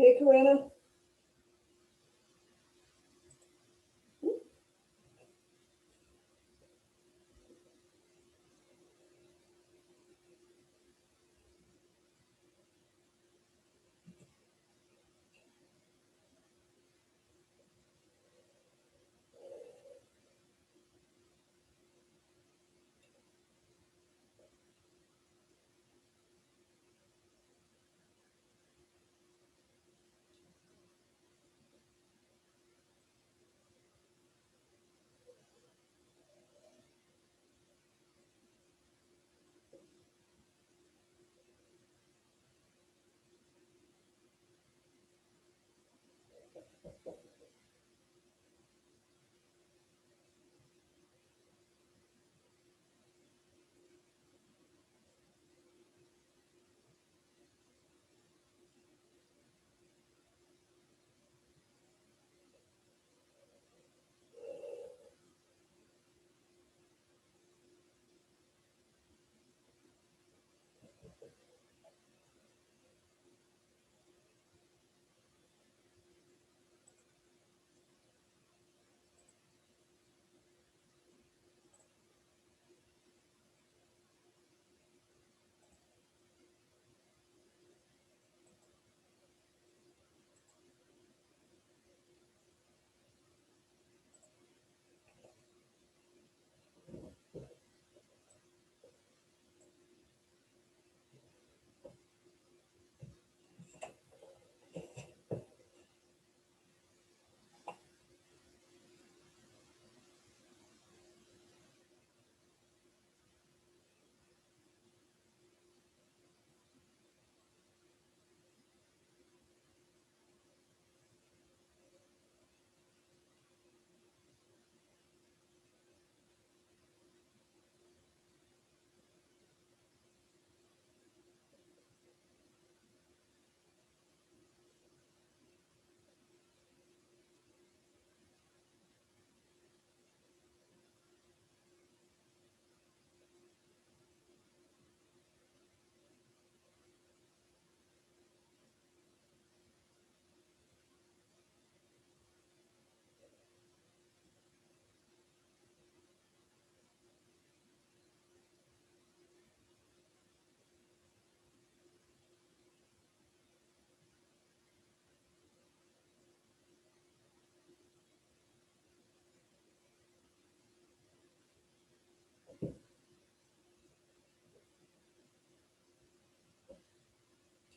Hey, Corinna.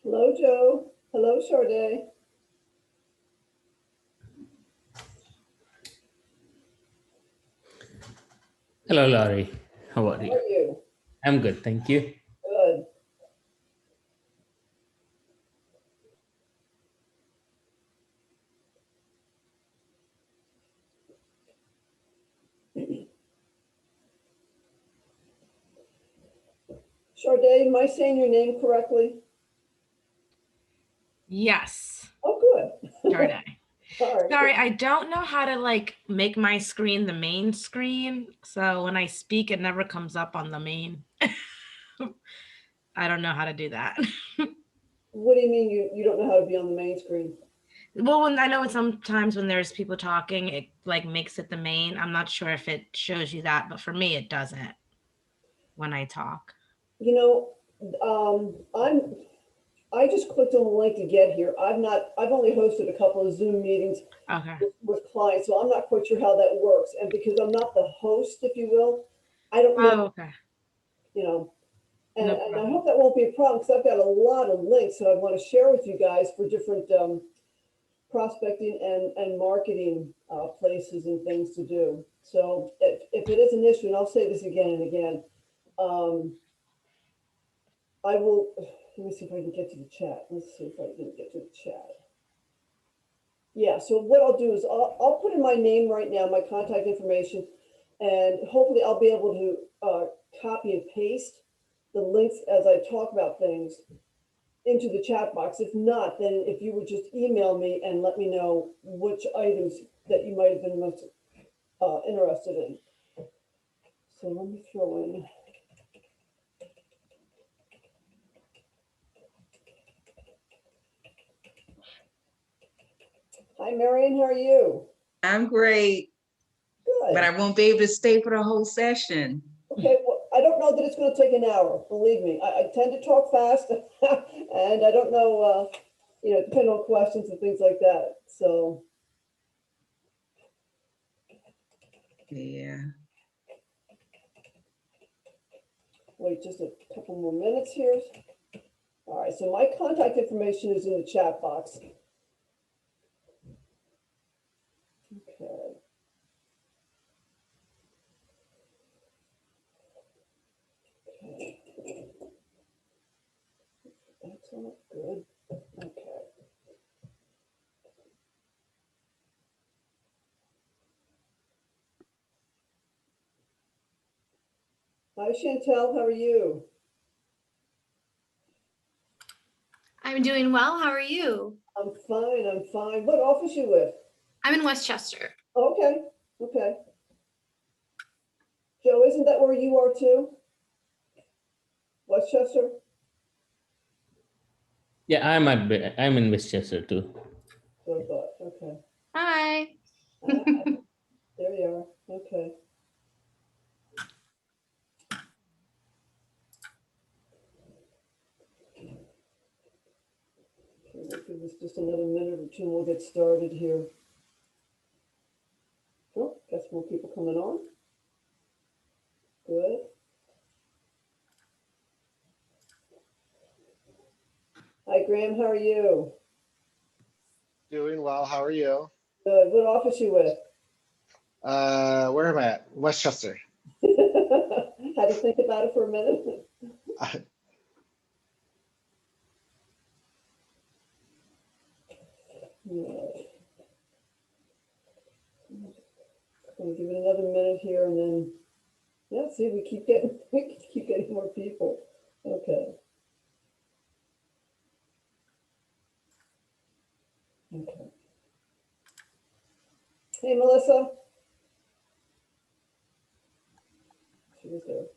Hello, Joe. Hello, Sade. Hello, Laurie. How are How you? are you? I'm good, thank you. Good. Sade, am I saying your name correctly? Yes, Oh, good. Jordan. All right. Sorry, I don't know how to like make my screen the main screen. So when I speak, it never comes up on the main. I don't know how to do that. What do you mean you don't know how to be on the main screen? Well, when I know sometimes when there's people talking, it like makes it the main. I'm not sure if it shows you that, but for me, it doesn't when I talk. You know, I just clicked on the link to get here. I've only hosted a couple of Zoom meetings Okay. with clients, so I'm not quite sure how that works. And because I'm not the host, if you will, I don't know, Oh, okay. you know, No and I problem. hope that won't be a problem because I've got a lot of links that I want to share with you guys for different prospecting and marketing places and things to do. So if it is an issue, and I'll say this again and again, um, I will, let me see if I can get to the chat. Let's see if I can get to the chat. Yeah, so what I'll do is I'll put in my name right now, my contact information, and hopefully I'll be able to copy and paste the links as I talk about things into the chat box. If not, then if you would just email me and let me know which items that you might have been most interested in. So let me throw in. Marion, how are you? I'm great, but Good. I won't be able to stay for the whole session. Okay, well, I don't know that it's going to take an hour, believe me. I tend to talk fast and I don't know, depending on questions and things like that. So, Yeah. wait just a couple more minutes here. All right, so my contact information is in the chat box. Okay. Okay. That's all good. Okay. Hi, Chantel, how are you? I'm doing well. How are you? I'm fine, I'm fine. What office you with? I'm in Westchester. Okay, okay. Joe, isn't that where you are too? Westchester? Yeah, I'm in Westchester too. So I thought, okay. Hi. There you are, okay. Okay, we'll give this just another minute or two and we'll get started here. Oh, got some more people coming on. Good. Hi, Graham, how are you? Doing well. How are you? Good. What office you with? Where am I at? Westchester. Had to think about it for a minute. Yeah. Gonna give it another minute here and then, yeah, see, we keep getting more people. Okay. Okay. Hey, Melissa. She was there.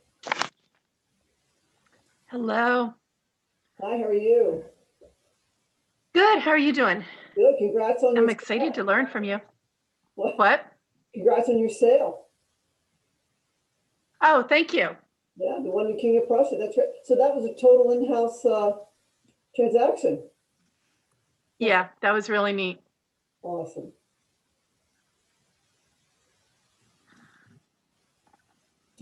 Hello. Hi, how are you? Good. How are you doing? Good. Congrats on your I'm excited to learn from you. What? What? Congrats on your sale. Oh, thank you. Yeah, the one in King of Prussia. That's right. So that was a total in-house transaction. Yeah, that was really neat. Awesome.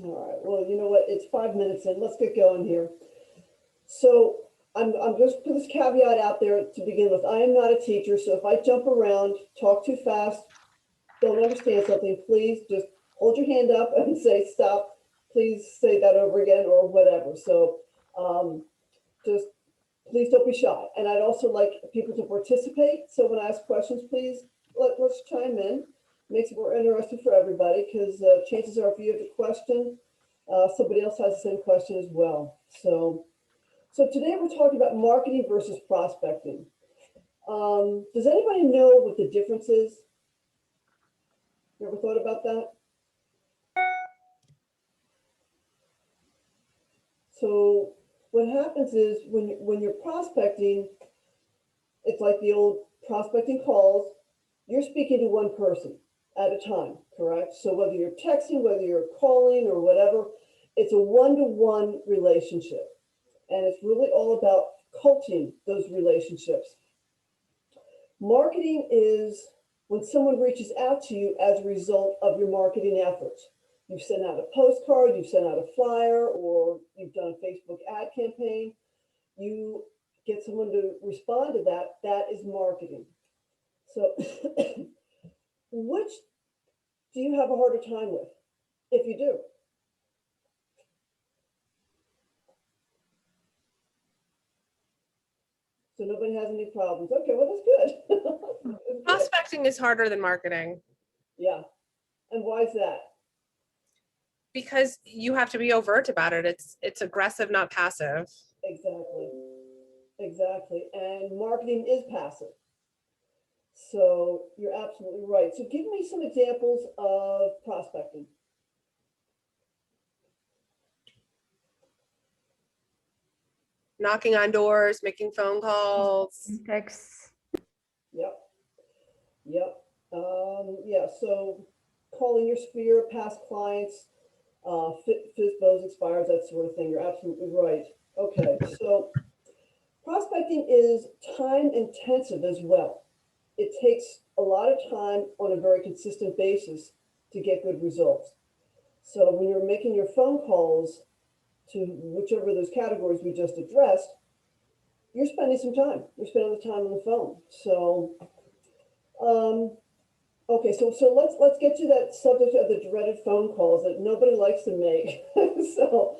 All right. Well, you know what? It's 5 minutes in. Let's get going here. So I'm just put this caveat out there to begin with. I am not a teacher, so if I jump around, talk too fast, don't understand something, please just hold your hand up and say stop. Please say that over again or whatever. So just please don't be shy. And I'd also like people to participate. So when I ask questions, please let's chime in. Makes it more interesting for everybody because chances are if you have a question, somebody else has the same question as well. So today we're talking about marketing versus prospecting. Does anybody know what the difference is? You ever thought about that? So what happens is when you're prospecting, it's like the old prospecting calls, you're speaking to one person at a time, correct? So whether you're texting, whether you're calling or whatever, it's a one-to-one relationship. And it's really all about cultivating those relationships. Marketing is when someone reaches out to you as a result of your marketing efforts. You've sent out a postcard, you've sent out a flyer, or you've done a Facebook ad campaign. You get someone to respond to that. That is marketing. So which do you have a harder time with, if you do? So nobody has any problems. Okay, well, that's good. That's good. Prospecting is harder than marketing Yeah. And why is that? because you have to be overt about it. It's aggressive, not passive. Exactly. Exactly. And marketing is passive. So you're absolutely right. So give me some examples of prospecting. Knocking on doors, making phone calls. Thanks. Yep. Yep. Yeah, so calling your sphere, past clients, FISBOs, expires, that sort of thing. You're absolutely right. Okay, so prospecting is time intensive as well. It takes a lot of time on a very consistent basis to get good results. So when you're making your phone calls to whichever of those categories we just addressed, you're spending some time. You're spending the time on the phone. So, okay, so let's get to that subject of the dreaded phone calls that nobody likes to make. So,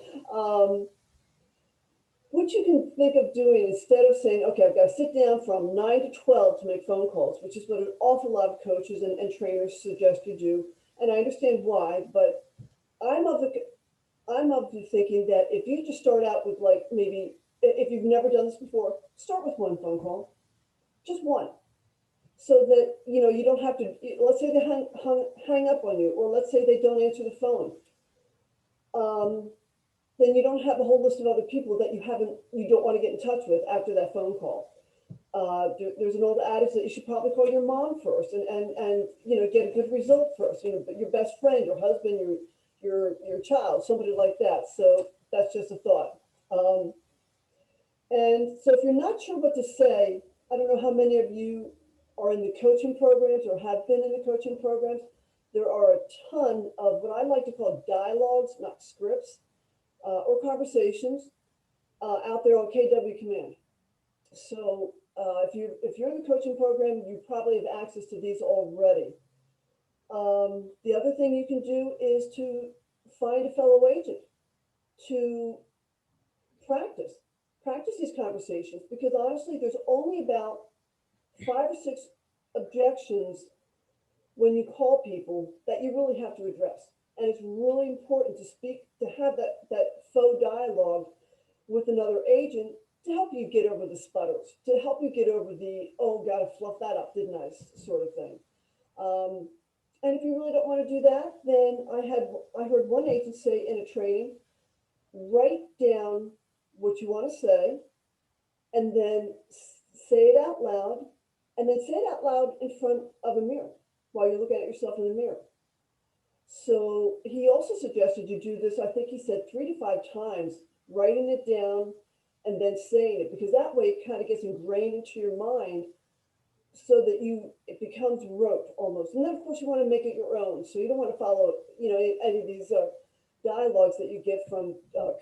what you can think of doing instead of saying, okay, I've got to sit down from 9 to 12 to make phone calls, which is what an awful lot of coaches and trainers suggest you do. And I understand why, but I'm of the thinking that if you just start out with, like, maybe if you've never done this before, start with one phone call, just one, so that you don't have to. Let's say they hang up on you, or let's say they don't answer the phone. Then you don't have a whole list of other people that you don't want to get in touch with after that phone call. There's an old adage that you should probably call your mom first and get a good result first. Your best friend, your husband, your child, somebody like that. So that's just a thought. And so if you're not sure what to say, I don't know how many of you are in the coaching programs or have been in the coaching programs. There are a ton of what I like to call dialogues, not scripts, or conversations out there on KW Command. So if you're in the coaching program, you probably have access to these already. The other thing you can do is to find a fellow agent to practice these conversations, because honestly, there's only about 5 or 6 objections when you call people that you really have to address. And it's really important to have that faux dialogue with another agent to help you get over the sputters, to help you get over the, oh, gotta fluff that up, didn't I, sort of thing. And if you really don't want to do that, then I heard one agent say in a training, write down what you want to say, and then say it out loud, and then say it out loud in front of a mirror while you're looking at yourself in the mirror. So he also suggested you do this, I think he said 3 to 5 times, writing it down and then saying it, because that way it kind of gets ingrained into your mind so that it becomes rote almost. And then of course you want to make it your own. So you don't want to follow, any of these dialogues that you get from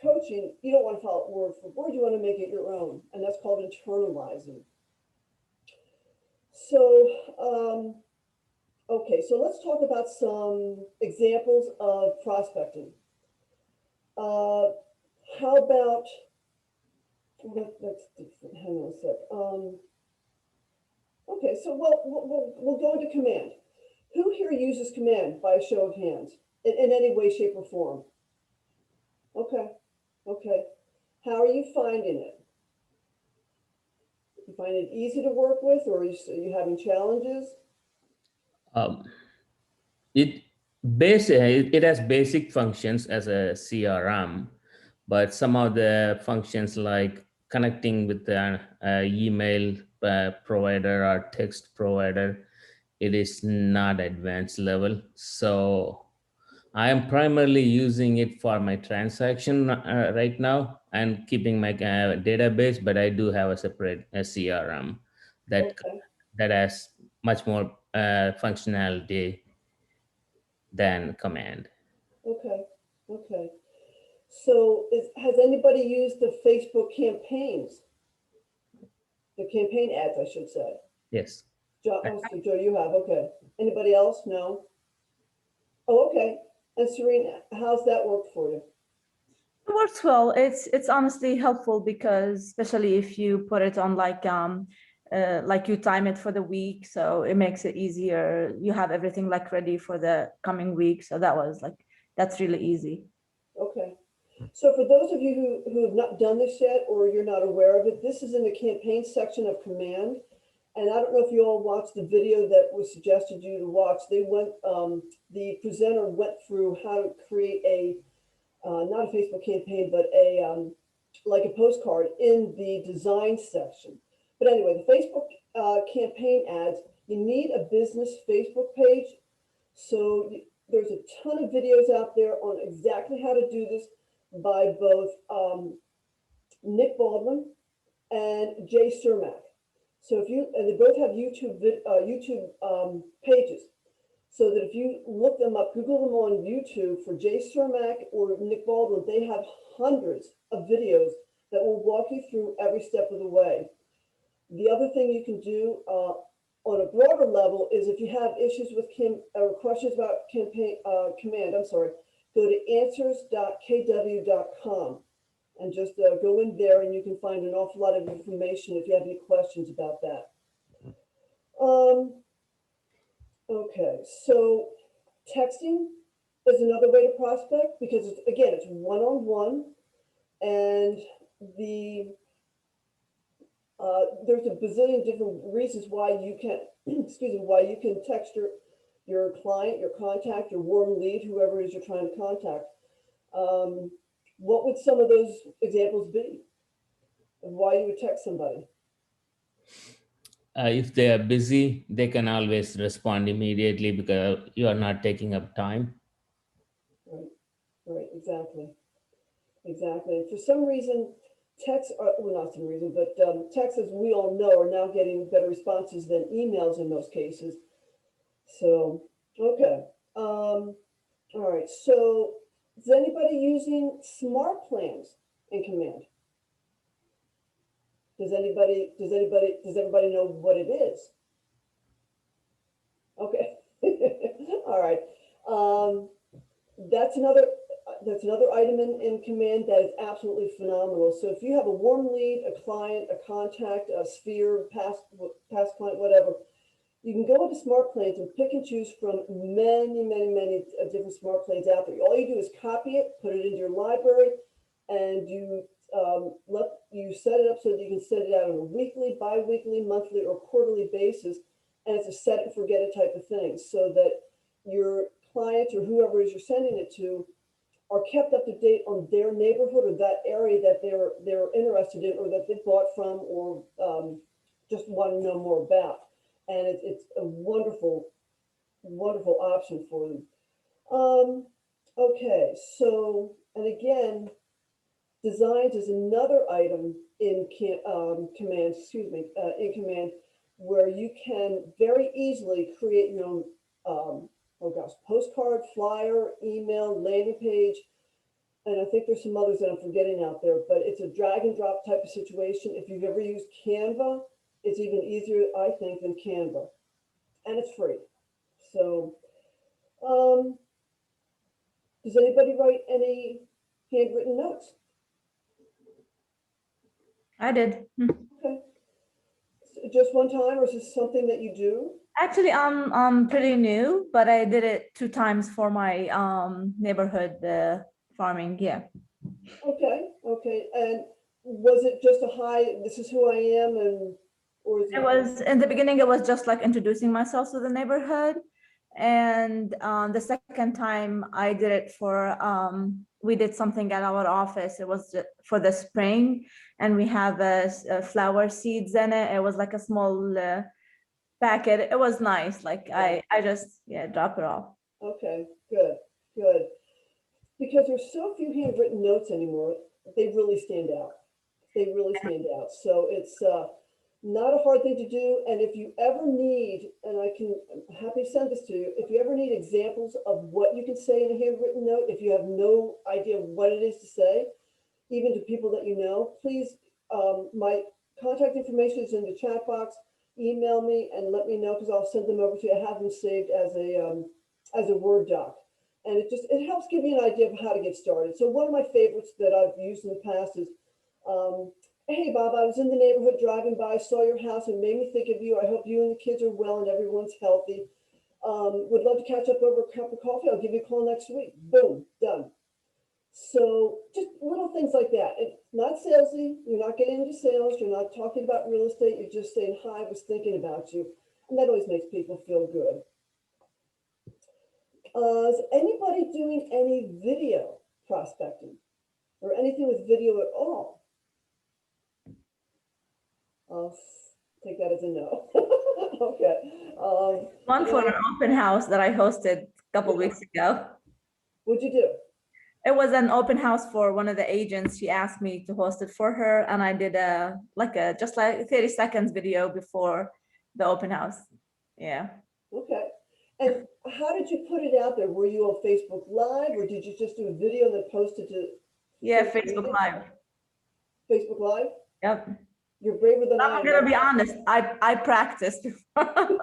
coaching. You don't want to follow it word for word. You want to make it your own. And that's called internalizing. So, okay, so let's talk about some examples of prospecting. How about, that's different, hang on a sec. Okay, so we'll go into command. Who here uses command by a show of hands in any way, shape, or form? Okay, okay. How are you finding it? You find it easy to work with, or are you having challenges? It has basic functions as a CRM, but some of the functions like connecting with the email provider or text provider, it is not advanced level. So I am primarily using it for my transaction right now and keeping my database, but I do have a separate CRM that Okay. that has much more functionality than command. Okay, okay. So has anybody used the Facebook campaigns? The campaign ads, I should say. Yes. Joe, so Joe, you have, okay. Anybody else? No? Oh, okay. And Serena, how's that worked for you? It works well. It's honestly helpful because especially if you put it on like you time it for the week, so it makes it easier. You have everything like ready for the coming week. So that's really easy. Okay. So for those of you who have not done this yet, or you're not aware of it, this is in the campaign section of command. And I don't know if you all watched the video that was suggested you to watch. The presenter went through how to create not a Facebook campaign, but like a postcard in the design section. But anyway, the Facebook campaign ads, You need a business Facebook page. So there's a ton of videos out there on exactly how to do this by both Nick Baldwin and Jay Cermak. So and they both have YouTube pages. So that if you look them up, Google them on YouTube for Jay Cermak or Nick Baldwin, they have hundreds of videos that will walk you through every step of the way. The other thing you can do on a broader level is if you have issues with or questions about command, go to answers.kw.com and just go in there and you can find an awful lot of information if you have any questions about that. Okay, so texting is another way to prospect because it's one-on-one, and there's a bazillion different reasons why you can why you can text your client, your contact, your warm lead, whoever it is you're trying to contact. What would some of those examples be of why you would text somebody? If they are busy, they can always respond immediately because you are not taking up time. Right, exactly. And for some reason, texts not some reason, but texts, as we all know, are now getting better responses than emails in most cases. So, okay. All right. So, is anybody using smart plans in Command? Does everybody know what it is? Okay. All right. That's another item in Command that is absolutely phenomenal. So if you have a warm lead, a client, a contact, a sphere, past client, whatever, you can go into smart plans and pick and choose from many different smart plans out there. All you do is copy it, put it into your library, and you set it up so that you can send it out on a weekly, bi-weekly, monthly, or quarterly basis. And it's a set it and forget it type of thing, so that your clients or whoever it is you're sending it to are kept up to date on their neighborhood or that area that they're interested in, or that they bought from, or just want to know more about. And it's a wonderful option for them. Okay, so, and again, designs is another item in Command, in Command, where you can very easily create your own postcard, flyer, email, landing page, and I think there's some others that I'm forgetting out there, but it's a drag and drop type of situation. If you've ever used Canva, it's even easier, I think, than Canva, and it's free. So, does anybody write any handwritten notes? I did. Okay. Just one time, or is this something that you do? Actually, I'm pretty new, but I did it 2 times for my neighborhood farming. Yeah. Okay. And was it just a hi, this is who I am, and or is it? It was in the beginning. It was just like introducing myself to the neighborhood, and the second time I did it for we did something at our office. It was for the spring, and we have flower seeds in it. It was like a small packet. It was nice. Like I just drop it off. Okay, good. Because there's so few handwritten notes anymore, they really stand out. So it's not a hard thing to do. And if you ever need, and I'm happy to send this to you, if you ever need examples of what you can say in a handwritten note, if you have no idea what it is to say, even to people that you know, please, my contact information is in the chat box. Email me and let me know, because I'll send them over to you. I have them saved as a Word doc. And it helps give you an idea of how to get started. So one of my favorites that I've used in the past is, hey, Bob, I was in the neighborhood driving by, saw your house, and made me think of you. I hope you and the kids are well and everyone's healthy. Would love to catch up over a cup of coffee. I'll give you a call next week. Boom, done. So just little things like that. It's not salesy. You're not getting into sales. You're not talking about real estate. You're just saying, hi, I was thinking about you. And that always makes people feel good. Is anybody doing any video prospecting or anything with video at all? I'll take that as a no. Okay. One for an open house that I hosted a couple weeks ago. What'd you do? It was an open house for one of the agents. She asked me to host it for her, and I did a just like 30 seconds video before the open house. Yeah. Okay. And how did you put it out there? Were you on Facebook Live, or did you just do a video and then post it to Yeah, social Facebook media? Live. Facebook Live? Yep. You're braver than I I'm am. gonna be honest. I practiced before.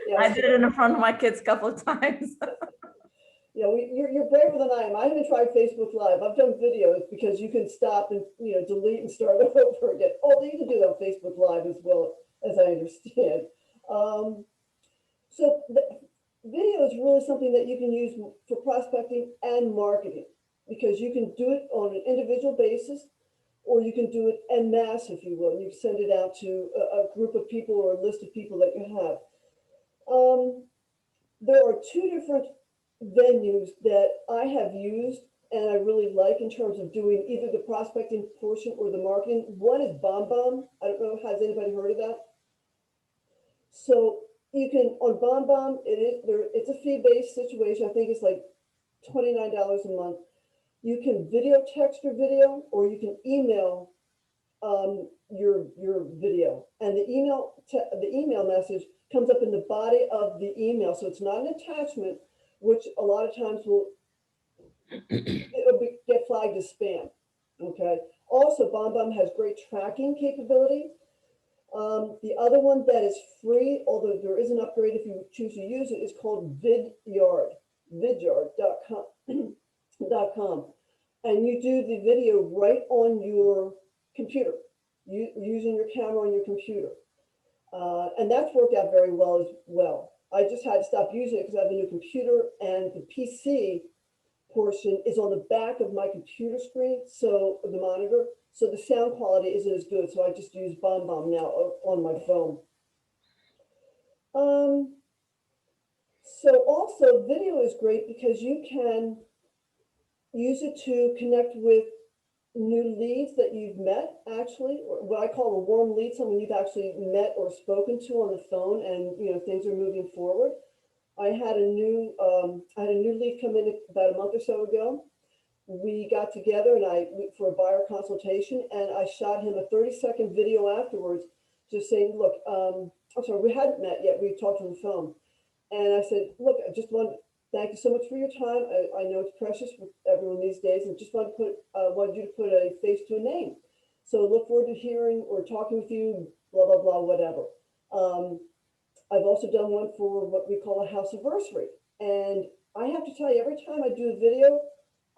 Yes. I did it in front of my kids a couple of times. Yeah, you're braver than I am. I haven't tried Facebook Live. I've done videos because you can stop and, delete and start over again. Although you can do that on Facebook Live as well, as I understand. So video is really something that you can use for prospecting and marketing, because you can do it on an individual basis, or you can do it en masse, if you will. And you send it out to a group of people or a list of people that you have. There are two different venues that I have used and I really like in terms of doing either the prospecting portion or the marketing. One is BombBomb. I don't know, has anybody heard of that? So you can, on BombBomb, it's a fee-based situation. I think it's like $29 a month. You can video text your video, or you can email your video, and the email message comes up in the body of the email, so it's not an attachment, which a lot of times get flagged as spam. Okay. Also, BombBomb has great tracking capability. The other one that is free, although there is an upgrade if you choose to use it, is called vidyard.com. And you do the video right on your computer, using your camera on your computer. And that's worked out very well as well. I just had to stop using it because I have a new computer, and the PC portion is on the back of my computer screen, so the monitor, so the sound quality isn't as good. So I just use BombBomb now on my phone. So also video is great because you can use it to connect with new leads that you've met, actually, or what I call a warm lead, someone you've actually met or spoken to on the phone, and things are moving forward. I had a new lead come in about a month or so ago. We got together for a buyer consultation, and I shot him a 30-second video afterwards, just saying, look, I'm sorry, we hadn't met yet. We talked on the phone, and I said, look, I just want to thank you so much for your time. I know it's precious with everyone these days, and just wanted you to put a face to a name. So look forward to hearing or talking with you, blah, blah, blah, whatever. I've also done one for what we call a house anniversary. And I have to tell you, every time I do a video,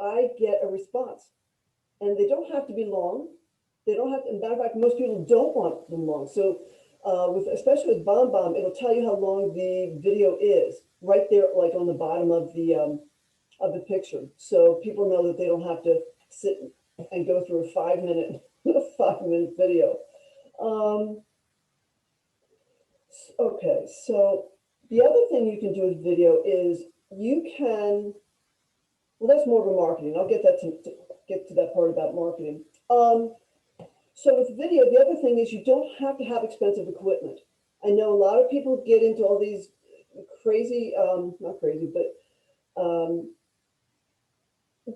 I get a response. And they don't have to be long. They don't have to, matter of fact, most people don't want them long. So especially with BombBomb, it'll tell you how long the video is right there, like on the bottom of the picture. So people know that they don't have to sit and go through a 5-minute video. Okay, so the other thing you can do with video is you can, well, that's more of a marketing. I'll get to that part about marketing. So with video, the other thing is you don't have to have expensive equipment. I know a lot of people get into all these crazy, not crazy, but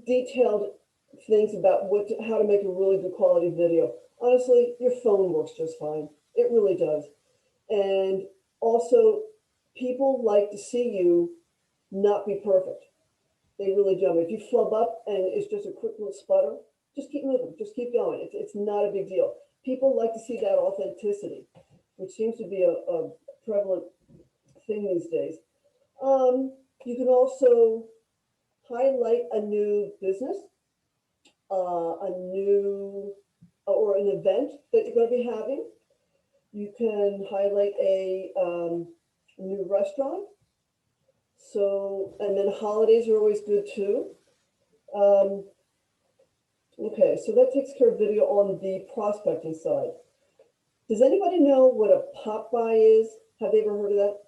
detailed things about how to make a really good quality video. Honestly, your phone works just fine. It really does. And also, people like to see you not be perfect. They really do. If you flub up and it's just a quick little sputter, just keep moving, just keep going. It's not a big deal. People like to see that authenticity, which seems to be a prevalent thing these days. You can also highlight a new business, or an event that you're going to be having. You can highlight a new restaurant. So, and then holidays are always good too. Okay, so that takes care of video on the prospecting side. Does anybody know what a pop buy is? Have they ever heard of that?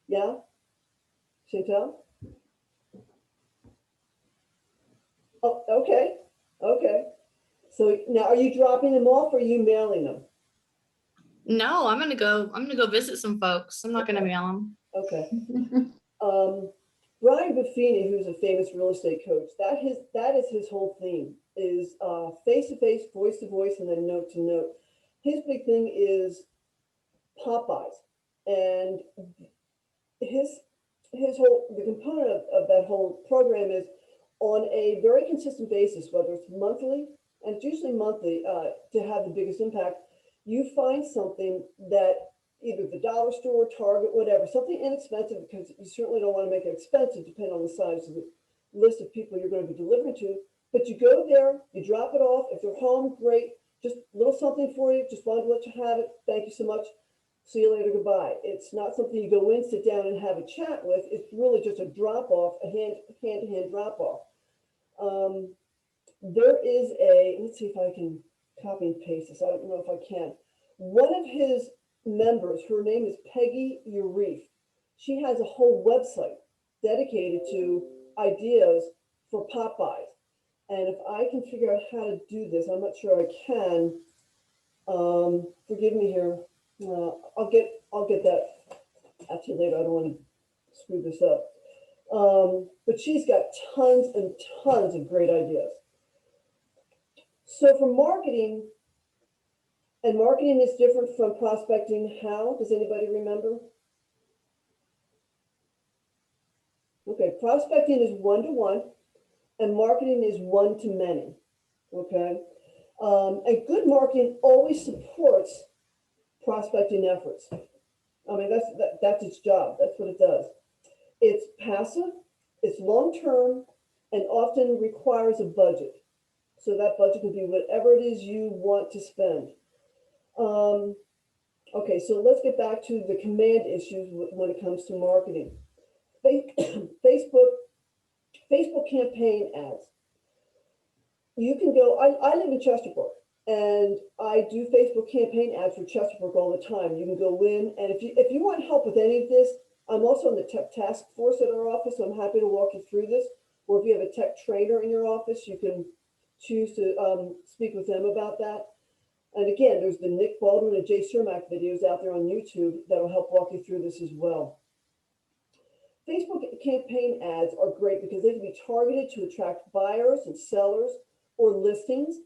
Yeah? Chantel? Oh, okay. Okay. So now are you dropping them off or are you mailing them? No, I'm gonna go visit some folks. I'm not gonna mail them. Okay. Brian Buffini, who's a famous real estate coach, that is his whole theme is face to face, voice to voice, and then note to note. His big thing is Popeyes, and his whole the component of that whole program is on a very consistent basis, whether it's monthly, and it's usually monthly to have the biggest impact. You find something that either the dollar store, Target, whatever, something inexpensive, because you certainly don't want to make it expensive depending on the size of the list of people you're going to be delivering to. But you go there, you drop it off. If they're home, great. Just a little something for you. Just wanted to let you have it. Thank you so much. See you later, goodbye. It's not something you go in, sit down and have a chat with. It's really just a drop off, a hand-to-hand drop off. There is let's see if I can copy and paste this. I don't know if I can. One of his members, her name is Peggy Urif. She has a whole website dedicated to ideas for Popeyes. And if I can figure out how to do this, I'm not sure I can. Forgive me here. I'll get that at you later. I don't want to screw this up. But she's got tons and tons of great ideas. So for marketing, and marketing is different from prospecting. How? Does anybody remember? Okay, prospecting is one-to-one, and marketing is one-to-many. Okay, and good marketing always supports prospecting efforts. I mean, that's its job. That's what it does. It's passive, it's long-term, and often requires a budget. So that budget can be whatever it is you want to spend. Okay, so let's get back to the command issues when it comes to marketing. Facebook campaign ads. You can go, I live in Chesterbrook, and I do Facebook campaign ads for Chesterbrook all the time. You can go in, and if you want help with any of this, I'm also on the tech task force at our office, so I'm happy to walk you through this. Or if you have a tech trainer in your office, you can choose to speak with them about that. And again, there's the Nick Baldwin and Jay Cermak videos out there on YouTube that'll help walk you through this as well. Facebook campaign ads are great because they can be targeted to attract buyers and sellers or listings.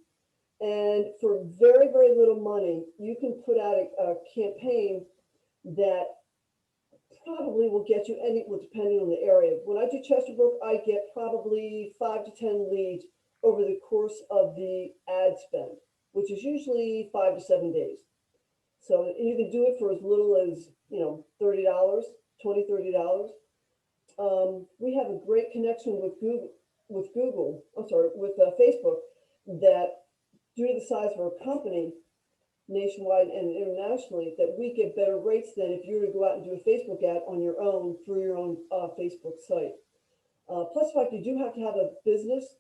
And for very, very little money, you can put out a campaign that probably will get you well, depending on the area. When I do Chesterbrook, I get probably 5 to 10 leads over the course of the ad spend, which is usually 5 to 7 days. So you can do it for as little as, $30, $20, $30. We have a great connection with Facebook, that due to the size of our company, nationwide and internationally, that we get better rates than if you were to go out and do a Facebook ad on your own through your own Facebook site. Plus, the fact you do have to have a business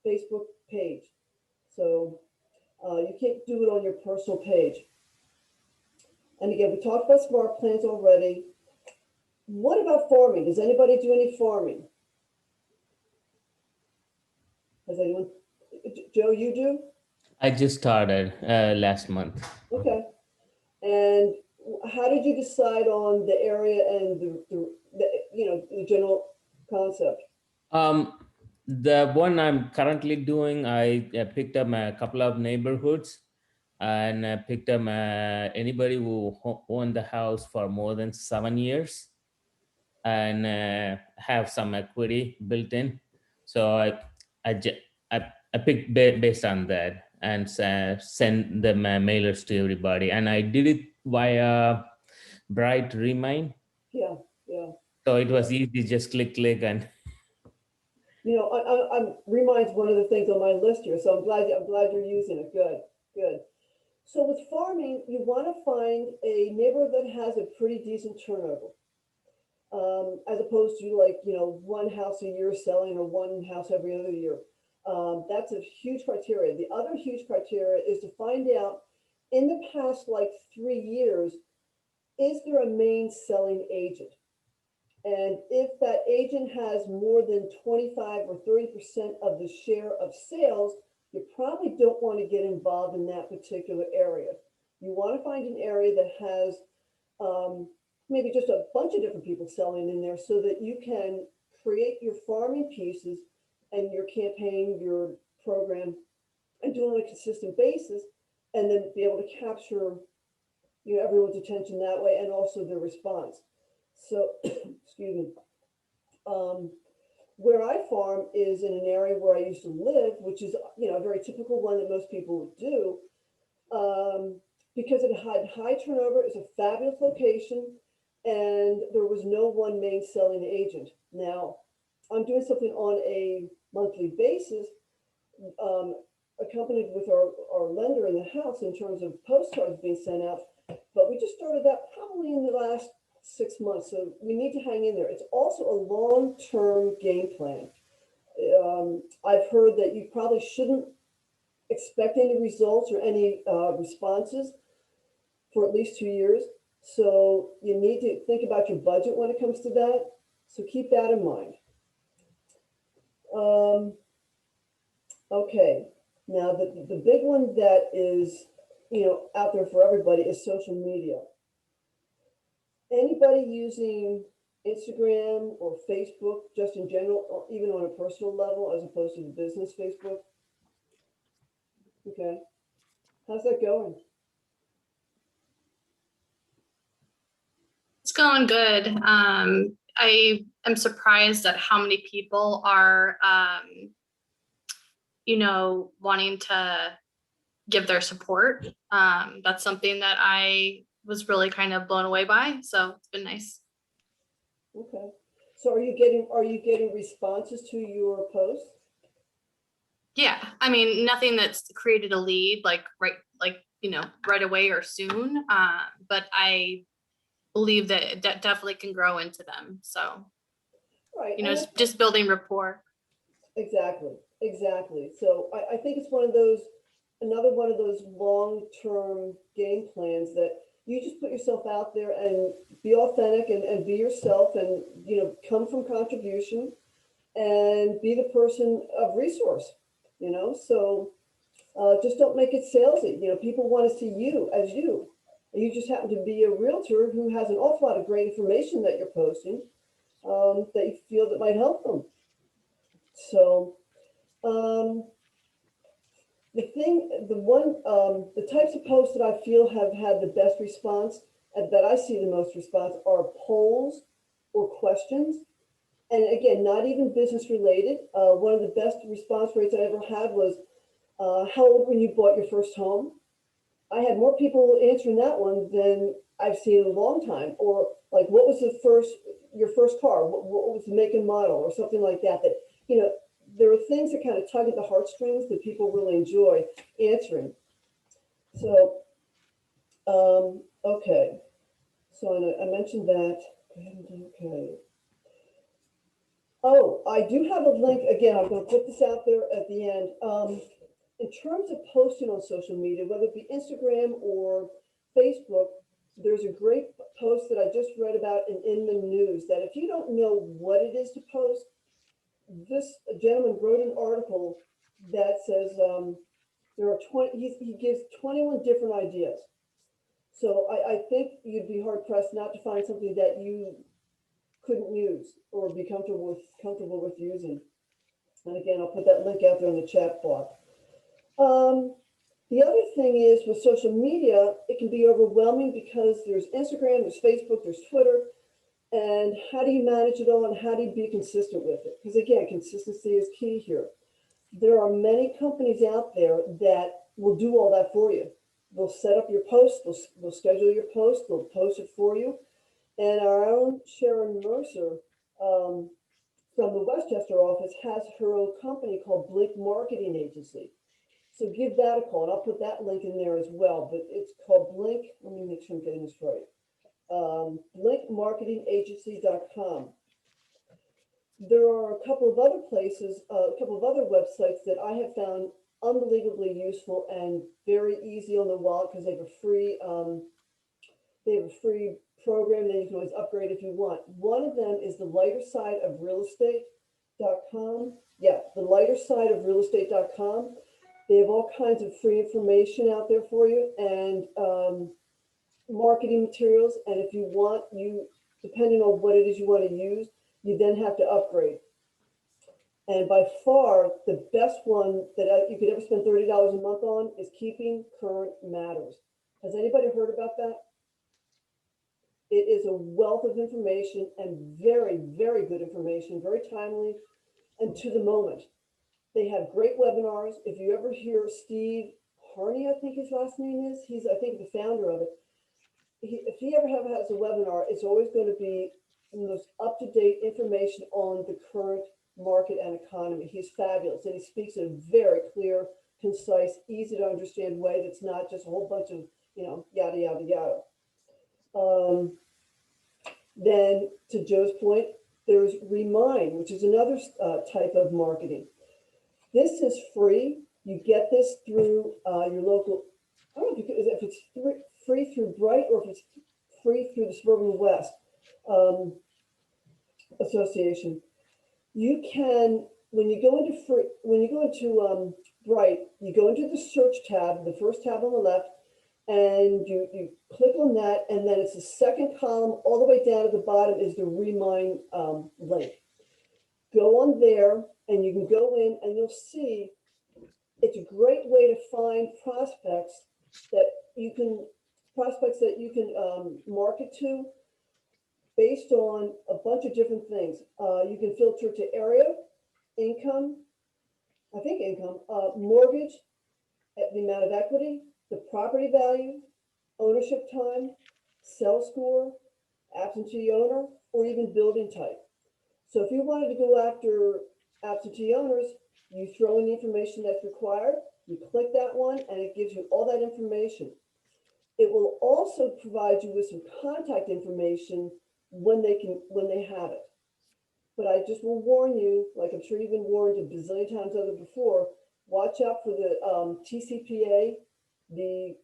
Facebook page. So you can't do it on your personal page. And again, we talked about smart plans already. What about farming? Does anybody do any farming? Has anyone? Joe, you do? I just started last month. Okay. And how did you decide on the area and the general concept? The one I'm currently doing, I picked up a couple of neighborhoods, and picked up anybody who owned the house for more than 7 years and have some equity built in. So I picked based on that and send the mailers to everybody. And I did it via Bright Remind. Yeah. So it was easy, just click and. Reminds one of the things on my list here, so I'm glad you're using it. Good. So with farming, you want to find a neighborhood that has a pretty decent turnover, as opposed to one house a year selling or one house every other year. That's a huge criteria. The other huge criteria is to find out in the past 3 years, is there a main selling agent? And if that agent has more than 25 or 30% of the share of sales, you probably don't want to get involved in that particular area. You want to find an area that has maybe just a bunch of different people selling in there so that you can create your farming pieces and your campaign, your program, and do it on a consistent basis, and then be able to capture everyone's attention that way and also their response. So, excuse me. Where I farm is in an area where I used to live, which is a very typical one that most people would do. Because it had high turnover, it's a fabulous location, and there was no one main selling agent. Now, I'm doing something on a monthly basis, accompanied with our lender in the house in terms of postcards being sent out. But we just started that probably in the last 6 months, so we need to hang in there. It's also a long-term game plan. I've heard that you probably shouldn't expect any results or any responses for at least 2 years. So you need to think about your budget when it comes to that. So keep that in mind. Okay, now the big one that is out there for everybody is social media. Anybody using Instagram or Facebook just in general, or even on a personal level as opposed to the business Facebook? Okay, how's that going? It's going good. I am surprised at how many people are, wanting to give their support. That's something that I was really kind of blown away by. So it's been nice. Okay, so are you getting responses to your posts? Yeah, I mean, nothing that's created a lead right away or soon. But I believe that definitely can grow into them. So, Right. it's just building rapport. Exactly. So I think it's another one of those long-term game plans that you just put yourself out there and be authentic and be yourself and, come from contribution and be the person of resource, so just don't make it salesy. People want to see you as you. You just happen to be a realtor who has an awful lot of great information that you're posting that you feel that might help them. So the types of posts that I feel have had the best response and that I see the most response are polls or questions. And again, not even business related. One of the best response rates I ever had was, how old when you bought your first home? I had more people answering that one than I've seen in a long time. Or like, what was your first car? What was the make and model or something like that? That, there are things that kind of tug at the heartstrings that people really enjoy answering. So, okay. So I mentioned that. Okay. Oh, I do have a link. Again, I'm going to put this out there at the end. In terms of posting on social media, whether it be Instagram or Facebook, there's a great post that I just read about in Inman News that if you don't know what it is to post, this gentleman wrote an article that says there are 20, he gives 21 different ideas. So I think you'd be hard pressed not to find something that you couldn't use or be comfortable with using. And again, I'll put that link out there in the chat box. The other thing is with social media, it can be overwhelming because there's Instagram, there's Facebook, there's Twitter. And how do you manage it all and how do you be consistent with it? Because again, consistency is key here. There are many companies out there that will do all that for you. They'll set up your post, they'll schedule your post, they'll post it for you. And our own Sharon Mercer from the Westchester office has her own company called Blink Marketing Agency. So give that a call, and I'll put that link in there as well. But it's called Blink. Let me make sure I'm getting this right. BlinkMarketingAgency.com. There are a couple of other places, a couple of other websites that I have found unbelievably useful and very easy on the wallet because they have a free program that you can always upgrade if you want. One of them is the lighter side of realestate.com. Yeah, the lighter side of realestate.com. They have all kinds of free information out there for you and marketing materials. And if you want, depending on what it is you want to use, you then have to upgrade. And by far, the best one that you could ever spend $30 a month on is Keeping Current Matters. Has anybody heard about that? It is a wealth of information and very, very good information, very timely and to the moment. They have great webinars. If you ever hear Steve Harney, I think his last name is, he's, I think, the founder of it. If he ever has a webinar, it's always going to be the most up-to-date information on the current market and economy. He's fabulous, and he speaks in a very clear, concise, easy to understand way that's not just a whole bunch of, yada, yada, yada. Then to Joe's point, there's Remind, which is another type of marketing. This is free. You get this through your local, I don't know if it's free through Bright or if it's free through the Suburban West Association. You can, when you go into Bright, you go into the search tab, the first tab on the left, and you click on that, and then it's the second column all the way down at the bottom is the Remind link. Go on there, and you can go in, and you'll see it's a great way to find prospects that you can market to based on a bunch of different things. You can filter to area, income, mortgage, the amount of equity, the property value, ownership time, sell score, absentee owner, or even building type. So if you wanted to go after absentee owners, you throw in the information that's required, you click that one, and it gives you all that information. It will also provide you with some contact information when they have it. But I just will warn you, like I'm sure you've been warned a bazillion times over before, watch out for the TCPA, the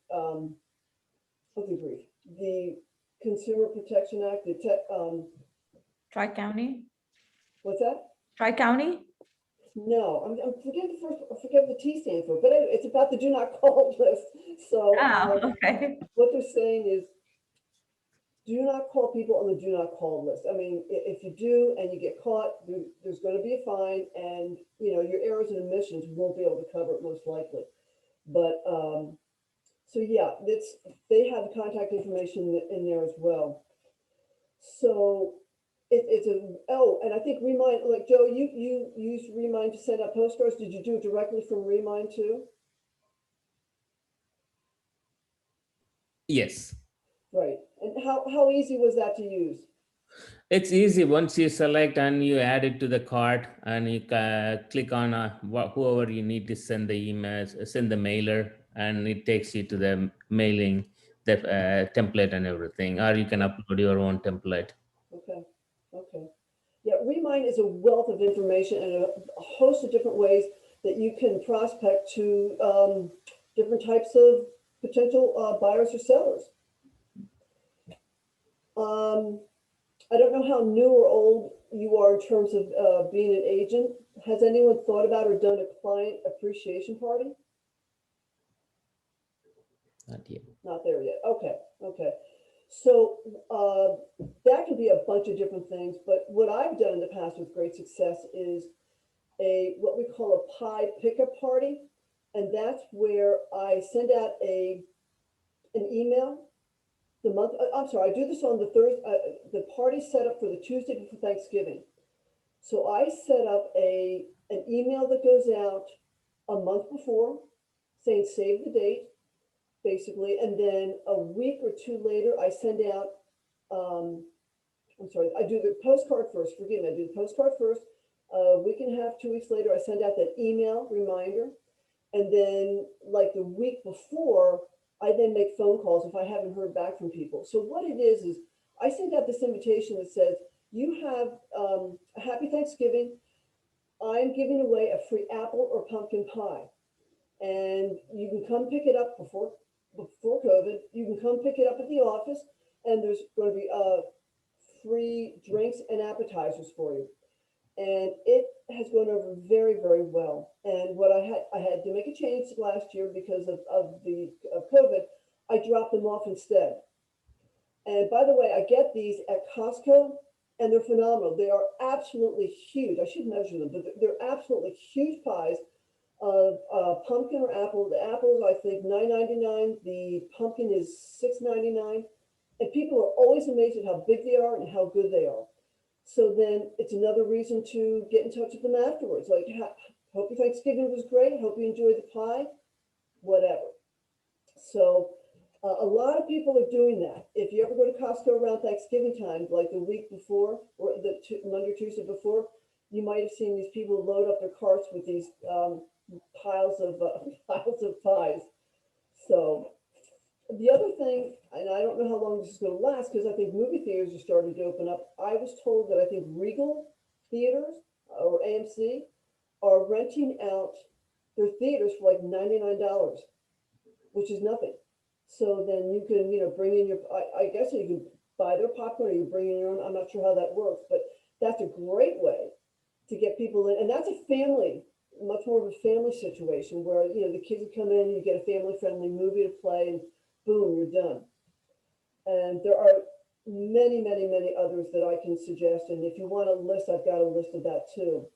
Consumer Protection Act, Tri-County? what's that? Tri-County? No, I forget the T stands for, but it's about the do not call list. So Okay. what they're saying is, do not call people on the do not call list. I mean, if you do and you get caught, there's going to be a fine, and your errors and omissions won't be able to cover it most likely. But so yeah, they have the contact information in there as well. So and I think Remind, like Joe, you used Remind to send out postcards. Did you do it directly from Remind too? Yes. Right. And how easy was that to use? It's easy. Once you select and you add it to the cart, and you click on whoever you need to send the emails, send the mailer, and it takes you to the mailing, the template and everything, or you can upload your own template. Okay. Yeah, Remind is a wealth of information and a host of different ways that you can prospect to different types of potential buyers or sellers. I don't know how new or old you are in terms of being an agent. Has anyone thought about or done a client appreciation party? Not yet. Not there yet. Okay. So that can be a bunch of different things, but what I've done in the past with great success is what we call a pie pickup party, and that's where I send out an email. I do this on the Thursday. The party's set up for the Tuesday before Thanksgiving. So I set up an email that goes out a month before saying save the date, basically. And then a week or two later, I send out, I do the postcard first. Forgive me, I do the postcard first. A week and a half, 2 weeks later, I send out that email reminder. And then like the week before, I then make phone calls if I haven't heard back from people. So what it is I send out this invitation that says, you have a happy Thanksgiving. I'm giving away a free apple or pumpkin pie. And you can come pick it up before COVID. You can come pick it up at the office, and there's going to be free drinks and appetizers for you. and it has gone over very, very well. And what I had to make a change last year because of COVID. I dropped them off instead. And by the way, I get these at Costco, and they're phenomenal. They are absolutely huge. I should measure them, but they're absolutely huge pies of pumpkin or apple. The apples, I think, $9.99. The pumpkin is $6.99. And people are always amazed at how big they are and how good they are. So then it's another reason to get in touch with them afterwards. Like, hope your Thanksgiving was great. Hope you enjoyed the pie, whatever. So a lot of people are doing that. If you ever go to Costco around Thanksgiving time, like the week before or the Monday, Tuesday before, you might have seen these people load up their carts with these piles of pies. So the other thing, and I don't know how long this is going to last because I think movie theaters are starting to open up. I was told that I think Regal theaters or AMC are renting out their theaters for like $99, which is nothing. So then you can, bring in your, I guess you can buy their popcorn or you bring in your own. I'm not sure how that works, but that's a great way to get people in. And that's a family, much more of a family situation where, the kids would come in, you get a family friendly movie to play and boom, you're done. And there are many, many, many others that I can suggest. And if you want a list, I've got a list of that too.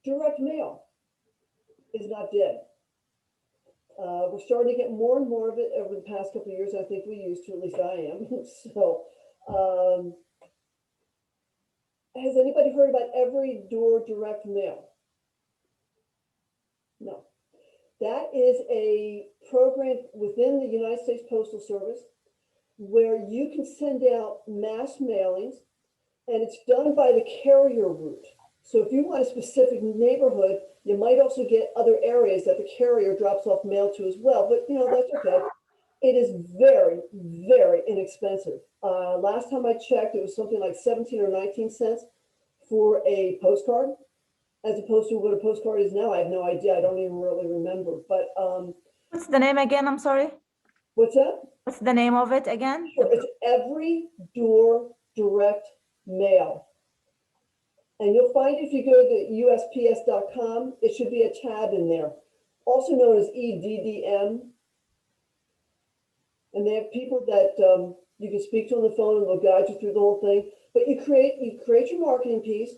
Direct mail is not dead. We're starting to get more and more of it over the past couple of years. I think we used to, at least I am. So, has anybody heard about Every Door Direct Mail? No. That is a program within the United States Postal Service where you can send out mass mailings, and it's done by the carrier route. So if you want a specific neighborhood, you might also get other areas that the carrier drops off mail to as well. But that's okay. It is very, very inexpensive. Last time I checked, it was something like 17 or 19 cents for a postcard, as opposed to what a postcard is now. I have no idea. I don't even really remember. But What's the name again? I'm sorry. what's that? What's the name of it again? Sure. It's Every Door Direct Mail. And you'll find if you go to USPS.com, it should be a tab in there, also known as EDDM. And they have people that you can speak to on the phone and they'll guide you through the whole thing. But you create your marketing piece.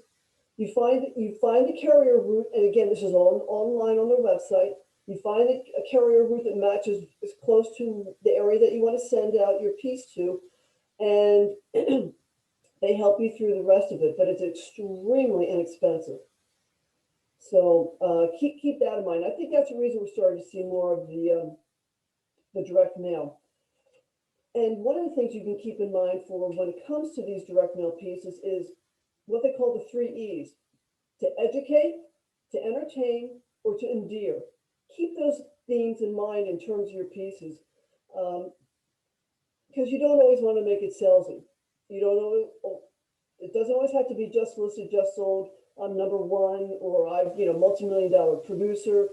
You find the carrier route, and again, this is all online on their website. You find a carrier route that matches as close to the area that you want to send out your piece to, and they help you through the rest of it. But it's extremely inexpensive. So keep that in mind. I think that's the reason we're starting to see more of the direct mail. And one of the things you can keep in mind for when it comes to these direct mail pieces is what they call the 3 E's: to educate, to entertain, or to endear. Keep those themes in mind in terms of your pieces, because you don't always want to make it salesy. You don't always, it doesn't always have to be just listed, just sold, I'm #1, or I've, multi-million-dollar producer.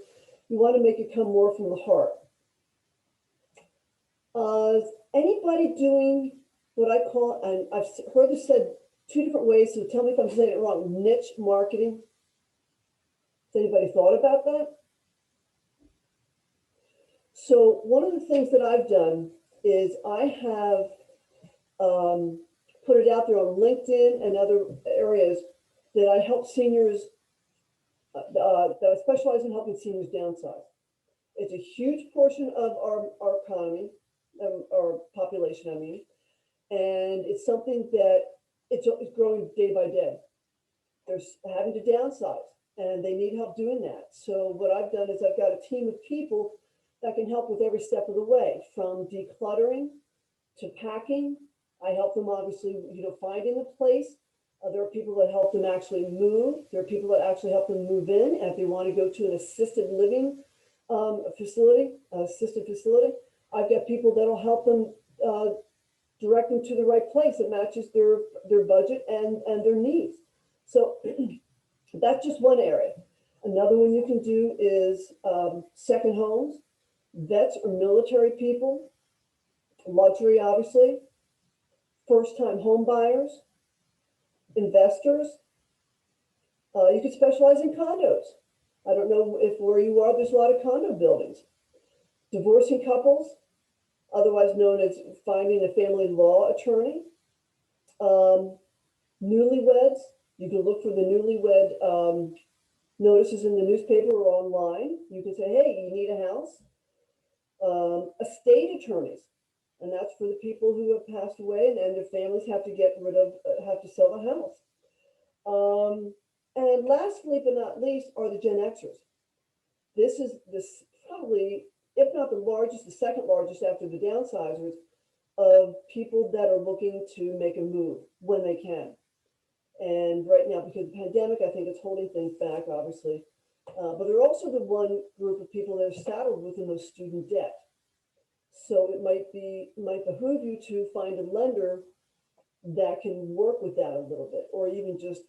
You want to make it come more from the heart. Anybody doing what I call, and I've heard this said 2 different ways, so tell me if I'm saying it wrong, niche marketing? Has anybody thought about that? So one of the things that I've done is I have put it out there on LinkedIn and other areas that I help seniors, that I specialize in helping seniors downsize. It's a huge portion of our economy, our population, I mean, and it's something that it's growing day by day. They're having to downsize and they need help doing that. So what I've done is I've got a team of people that can help with every step of the way, from decluttering to packing. I help them obviously, finding a place. There are people that help them actually move. There are people that actually help them move in. And if they want to go to an assisted living facility, I've got people that'll help them direct them to the right place that matches their budget and their needs. So that's just one area. Another one you can do is second homes, vets or military people, luxury, obviously, first-time home buyers, investors. You could specialize in condos. I don't know if where you are, there's a lot of condo buildings. Divorcing couples, otherwise known as finding a family law attorney. Newlyweds, you can look for the newlywed notices in the newspaper or online. You can say, hey, you need a house. Estate attorneys, and that's for the people who have passed away and their families have to get rid of, have to sell the house. And lastly, but not least, are the Gen Xers. This is probably, if not the largest, the second largest after the downsizers of people that are looking to make a move when they can. And right now, because of the pandemic, I think it's holding things back, obviously. But they're also the one group of people that are saddled with the most student debt. So it might behoove you to find a lender that can work with that a little bit, or even just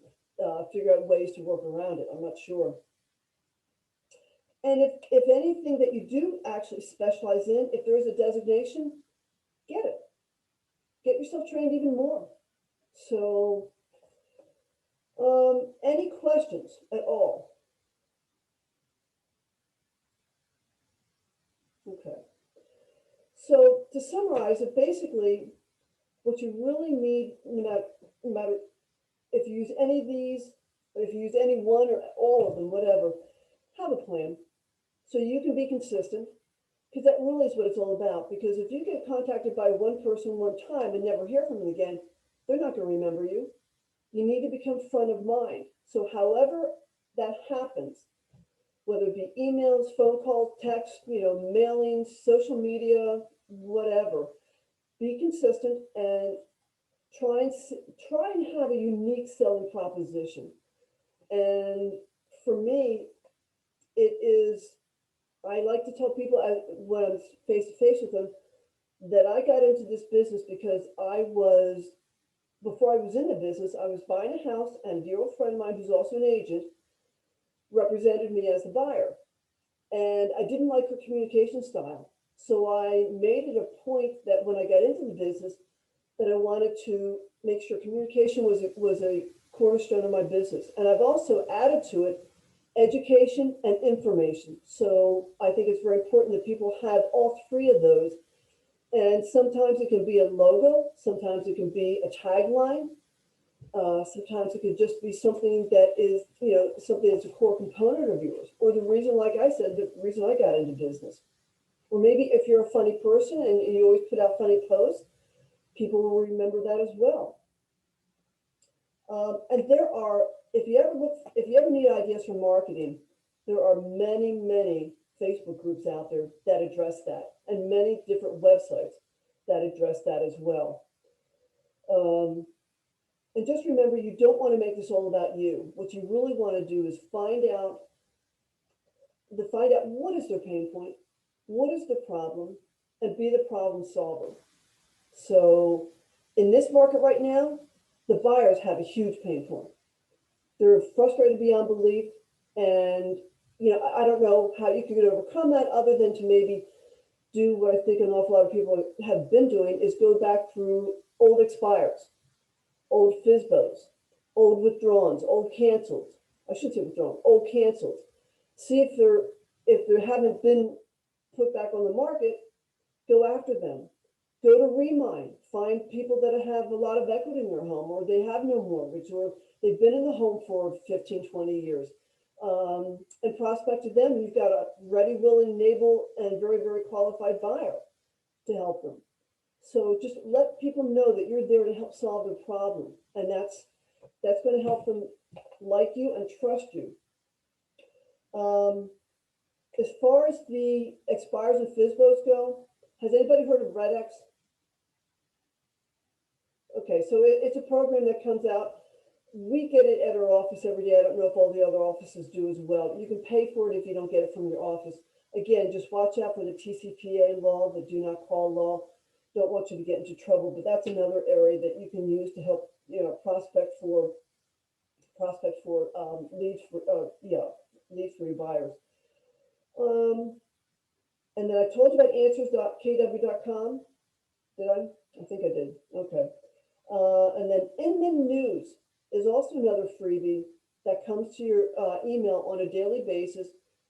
figure out ways to work around it. I'm not sure. And if anything that you do actually specialize in, if there is a designation, get it. Get yourself trained even more. So, any questions at all? Okay. So to summarize it, basically, what you really need, no matter if you use any of these, or if you use any one or all of them, whatever, have a plan so you can be consistent, because that really is what it's all about. Because if you get contacted by one person one time and never hear from them again, they're not going to remember you. You need to become front of mind. So however that happens, whether it be emails, phone calls, text, mailings, social media, whatever, be consistent and try and have a unique selling proposition. And for me, it is, I like to tell people when I'm face to face with them that I got into this business because before I was in the business, I was buying a house, and a dear old friend of mine who's also an agent represented me as the buyer. And I didn't like her communication style. So I made it a point that when I got into the business, that I wanted to make sure communication was a cornerstone of my business. And I've also added to it education and information. So I think it's very important that people have all three of those. And sometimes it can be a logo, sometimes it can be a tagline, sometimes it could just be something that is, something that's a core component of yours, or the reason, like I said, the reason I got into business. Or maybe if you're a funny person and you always put out funny posts, people will remember that as well. And there are, if you ever need ideas for marketing, there are many, many Facebook groups out there that address that, and many different websites that address that as well. And just remember, you don't want to make this all about you. What you really want to do is find out what is their pain point, what is the problem, and be the problem solver. So in this market right now, the buyers have a huge pain point. They're frustrated beyond belief. And, I don't know how you could overcome that other than to maybe do what I think an awful lot of people have been doing, is go back through old expires, old FSBOs, old withdrawals, old cancels. I should say withdrawals, old cancels. See if they haven't been put back on the market, go after them. Go to Remind, find people that have a lot of equity in their home, or they have no mortgage, or they've been in the home for 15, 20 years. And prospect to them. You've got a ready, willing, able, and very, very qualified buyer to help them. So just let people know that you're there to help solve their problem. And that's going to help them like you and trust you. As far as the expires and FSBOs go, has anybody heard of RedX? Okay, so it's a program that comes out. We get it at our office every day. I don't know if all the other offices do as well. You can pay for it if you don't get it from your office. Again, just watch out for the TCPA law, the do not call law. Don't want you to get into trouble, but that's another area that you can use to help, prospect for leads for your buyers. And then I told you about answers.kw.com. Did I? I think I did. Okay. And then in the news, is also another freebie that comes to your email on a daily basis.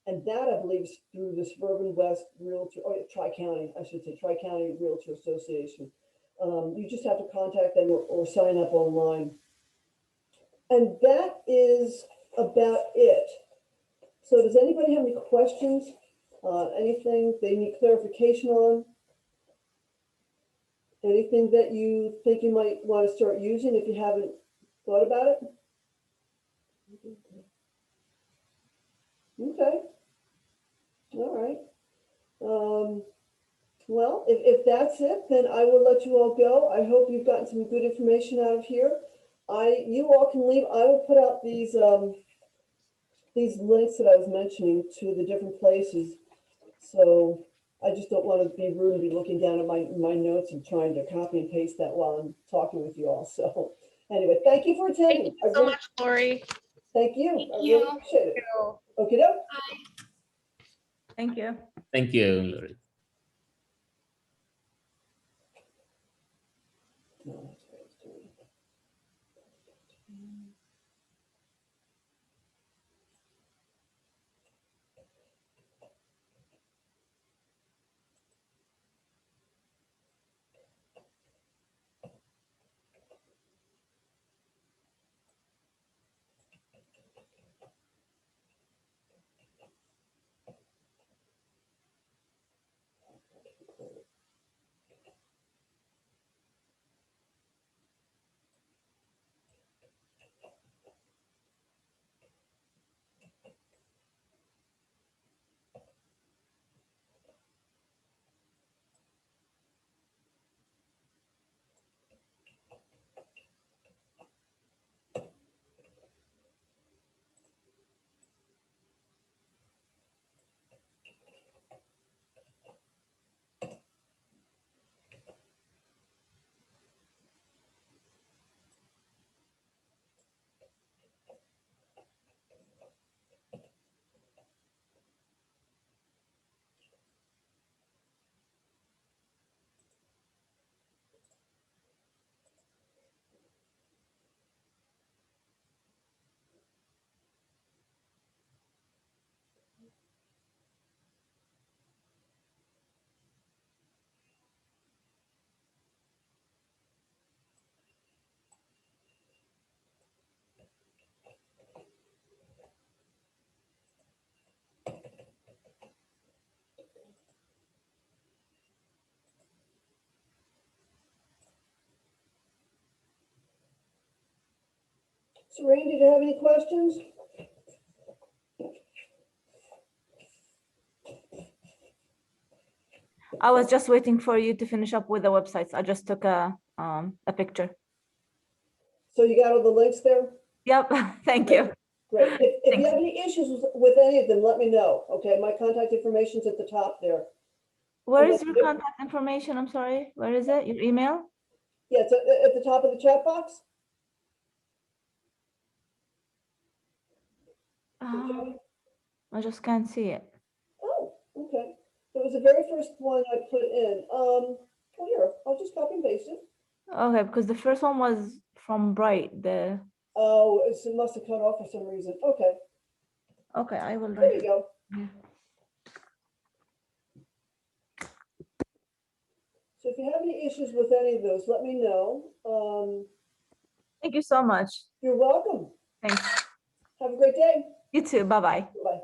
And that, I believe, is through the Suburban West Realtor, or Tri-County, I should say, Tri-County Realtor Association. You just have to contact them or sign up online. And that is about it. So does anybody have any questions? Anything they need clarification on? Anything that you think you might want to start using if you haven't thought about it? Okay. All right. Well, if that's it, then I will let you all go. I hope you've gotten some good information out of here. You all can leave. I will put out these links that I was mentioning to the different places. So I just don't want to be rude and be looking down at my notes and trying to copy and paste that while I'm talking with you all. So anyway, thank you for attending. Thank you so much, Laurie. Thank you. Thank I really you. appreciate it. You. Okay, doke. Bye. Thank you. Thank you, Laurie. No, that's what I was doing. So Randy, do you have any questions? I was just waiting for you to finish up with the websites. I just took a picture. So you got all the links there? Yep, thank you. Great. If you Thanks. have any issues with any of them, let me know. Okay, my contact information's at the top there. Where And is then your there- contact information? I'm sorry. Where is it? Your email? Yeah, it's at the top of the chat box. I just can't see it. Oh, okay. It was the very first one I put in. Oh, here, I'll just copy and paste it. Okay, because the first one was from Bright. Oh, it must have cut off for some reason. Okay, Okay, I will there write. you go. Yeah. So if you have any issues with any of those, let me know. Thank you so much. You're welcome. Thanks. Have a great day. You too. Bye-bye. Bye.